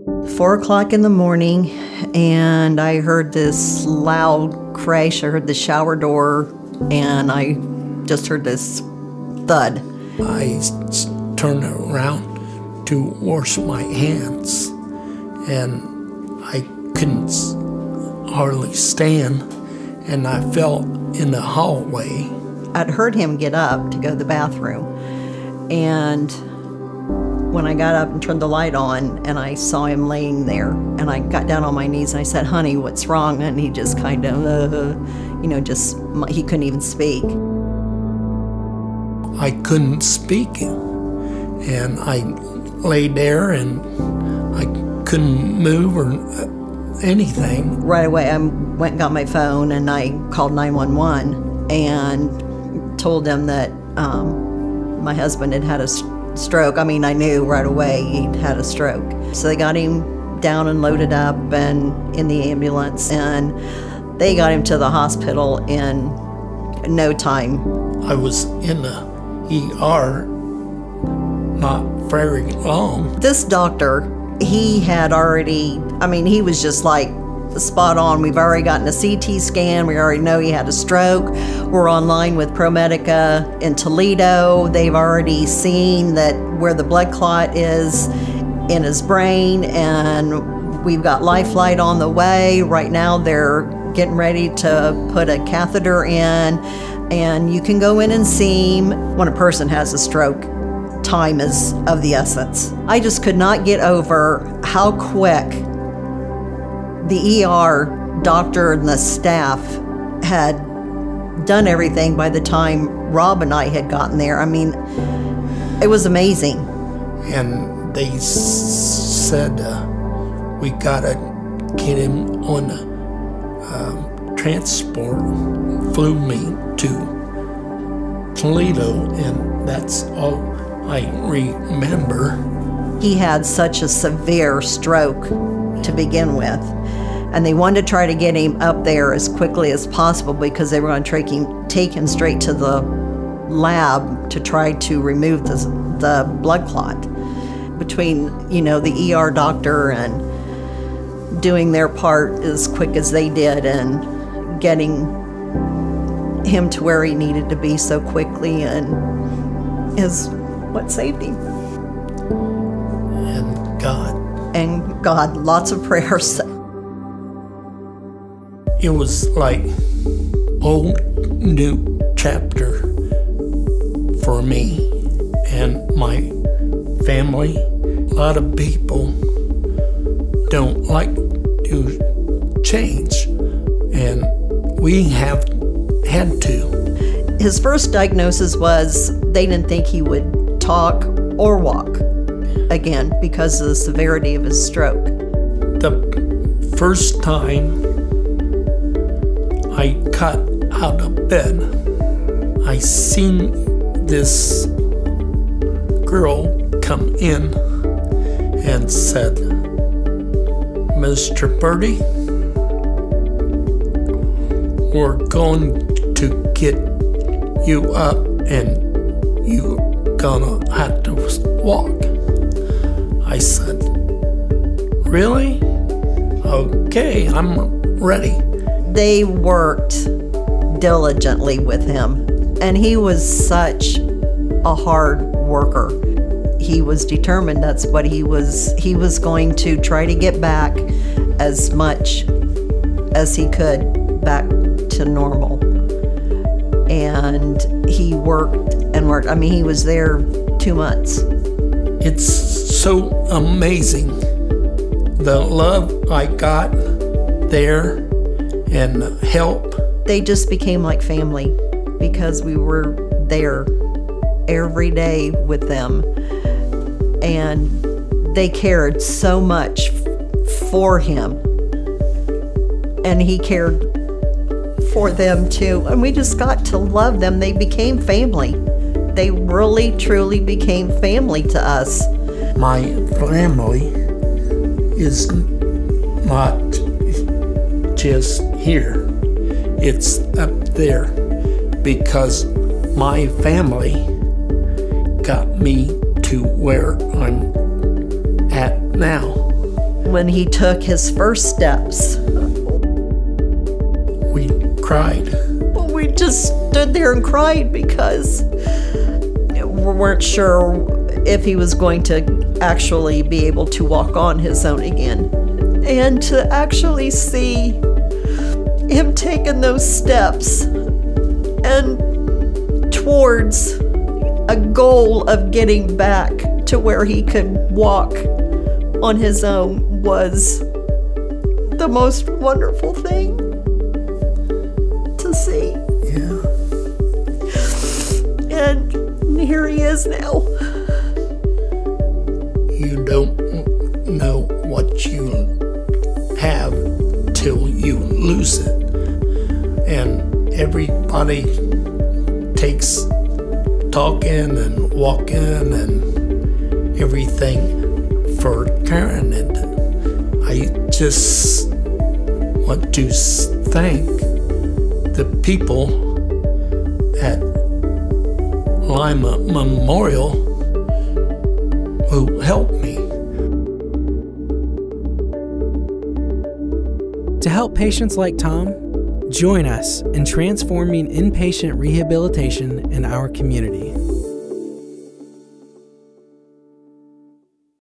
4 o'clock in the morning, and I heard this loud crash. I heard the shower door, and I just heard this thud. I turned around to wash my hands, and I couldn't hardly stand, and I fell in the hallway. I'd heard him get up to go to the bathroom, and when I got up and turned the light on and I saw him laying there, and I got down on my knees and I said, "Honey, what's wrong?" And he just kind of, he couldn't even speak. I couldn't speak, and I lay there and I couldn't move or anything. Right away, I went and got my phone and I called 911 and told them that my husband had had a stroke. I mean, I knew right away he'd had a stroke. So they got him down and loaded up and in the ambulance, and they got him to the hospital in no time. I was in the ER not very long. This doctor, he had already, he was just like spot on. We've already gotten a CT scan. We already know he had a stroke. We're online with ProMedica in Toledo. They've already seen that where the blood clot is in his brain, and we've got Lifeline on the way. Right now they're getting ready to put a catheter in, and you can go in and see him. When a person has a stroke, time is of the essence. I just could not get over how quick the ER doctor and the staff had done everything by the time Rob and I had gotten there. It was amazing. And they said, we gotta get him on a transport. Flew me to Toledo, and that's all I remember. He had such a severe stroke to begin with, and they wanted to try to get him up there as quickly as possible because they were going to take him straight to the lab to try to remove the blood clot. Between, the ER doctor and doing their part as quick as they did and getting him to where he needed to be so quickly, and is what saved him. And God, lots of prayers. It was like whole new chapter for me and my family. A lot of people don't like to change, and we have had to. His first diagnosis was they didn't think he would talk or walk again because of the severity of his stroke. The first time I got out of bed, I seen this girl come in and said, "Mr. Purdy, we're going to get you up and you're gonna have to walk." I said, "Really? Okay, I'm ready." They worked diligently with him, and he was such a hard worker. He was determined. That's what he was going to try to get back as much as he could back to normal. And he worked and worked. He was there 2 months. It's so amazing the love I got there and the help. They just became like family because we were there every day with them, and they cared so much for him, and he cared for them too, and we just got to love them. They became family. They really, truly became family to us. My family is not just here, it's up there, because my family got me to where I'm at now. when he took his first steps. We cried. We just stood there and cried because we weren't sure if he was going to actually be able to walk on his own again. And to actually see him taking those steps and towards a goal of getting back to where he could walk on his own was the most wonderful thing to see. Yeah. And here he is now. You don't know what you have till you lose it. And everybody takes talking and walking and everything for granted. I just want to thank the people at Lima Memorial who helped me. To help patients like Thom, join us in transforming inpatient rehabilitation in our community.